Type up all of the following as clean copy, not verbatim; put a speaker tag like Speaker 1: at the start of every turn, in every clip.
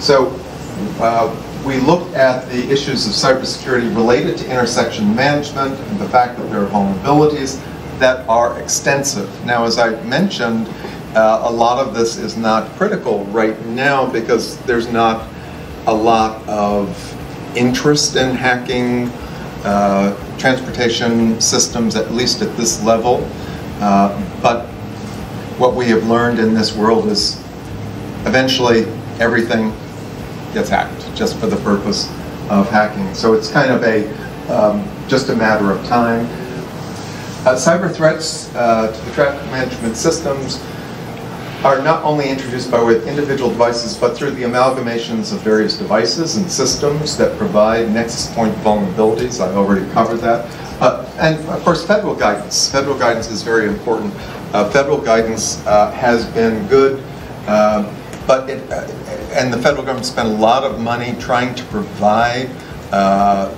Speaker 1: So we looked at the issues of cybersecurity related to intersection management and the fact that there are vulnerabilities that are extensive. Now, as I mentioned, a lot of this is not critical right now because there's not a lot of interest in hacking transportation systems, at least at this level. But what we have learned in this world is eventually everything gets hacked just for the purpose of hacking. So it's kind of just a matter of time. Cyber threats to the traffic management systems are not only introduced by way of individual devices, but through the amalgamations of various devices and systems that provide nexus point vulnerabilities. I already covered that. And of course, federal guidance. Federal guidance is very important. Federal guidance has been good, and the federal government spent a lot of money trying to provide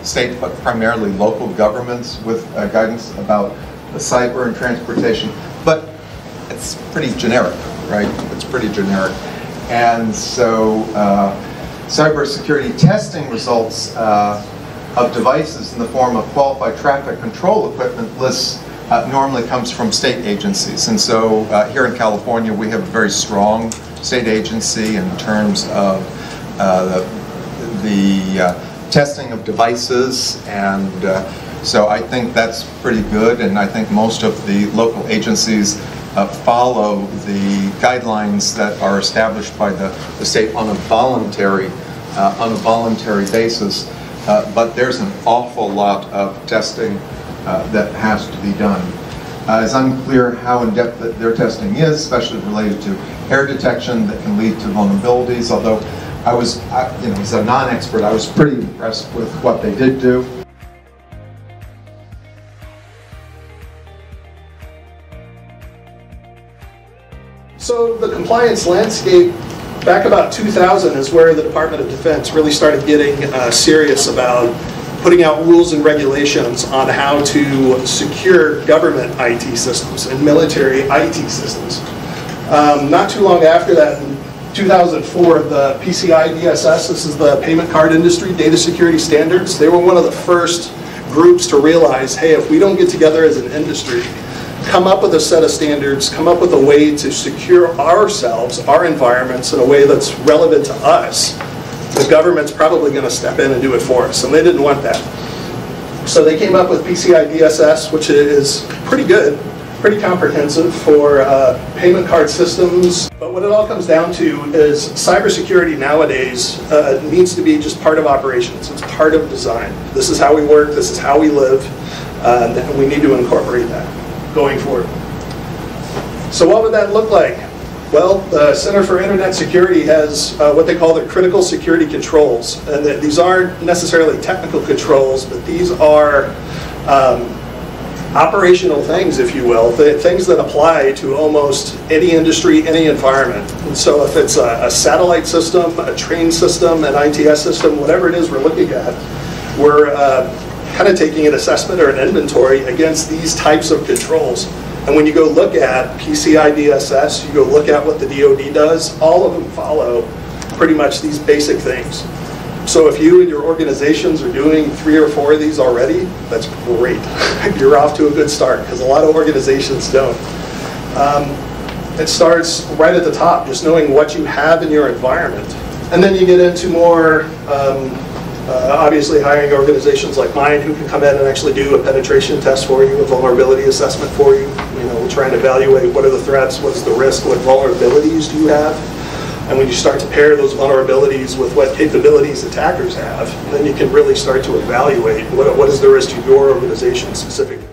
Speaker 1: state, but primarily local governments with guidance about the cyber and transportation. But it's pretty generic, right? It's pretty generic. And so cybersecurity testing results of devices in the form of qualified traffic control equipment lists normally comes from state agencies. And so here in California, we have a very strong state agency in terms of the testing of devices, and so I think that's pretty good, and I think most of the local agencies follow the guidelines that are established by the state on a voluntary basis. But there's an awful lot of testing that has to be done. It's unclear how in-depth their testing is, especially related to error detection that can lead to vulnerabilities. Although as a non-expert, I was pretty impressed with what they did do.
Speaker 2: So the compliance landscape back about 2000 is where the Department of Defense really started getting serious about putting out rules and regulations on how to secure government IT systems and military IT systems. Not too long after that, in 2004, the PCI DSS, this is the payment card industry data security standards, they were one of the first groups to realize, hey, if we don't get together as an industry, come up with a set of standards, come up with a way to secure ourselves, our environments in a way that's relevant to us, the government's probably going to step in and do it for us, and they didn't want that. So they came up with PCI DSS, which is pretty good, pretty comprehensive for payment card systems. But what it all comes down to is cybersecurity nowadays needs to be just part of operations. It's part of design. This is how we work, this is how we live, and we need to incorporate that going forward. So what would that look like? Well, the Center for Internet Security has what they call their critical security controls. And these aren't necessarily technical controls, but these are operational things, if you will, things that apply to almost any industry, any environment. And so if it's a satellite system, a train system, an ITS system, whatever it is we're looking at, we're kind of taking an assessment or an inventory against these types of controls. And when you go look at PCI DSS, you go look at what the DoD does, all of them follow pretty much these basic things. So if you and your organizations are doing 3 or 4 of these already, that's great. You're off to a good start, because a lot of organizations don't. It starts right at the top, just knowing what you have in your environment. And then you get into more obviously hiring organizations like mine who can come in and actually do a penetration test for you, a vulnerability assessment for you. We'll try and evaluate what are the threats, what's the risk, what vulnerabilities do you have. And when you start to pair those vulnerabilities with what capabilities attackers have, then you can really start to evaluate what is the risk to your organization specifically.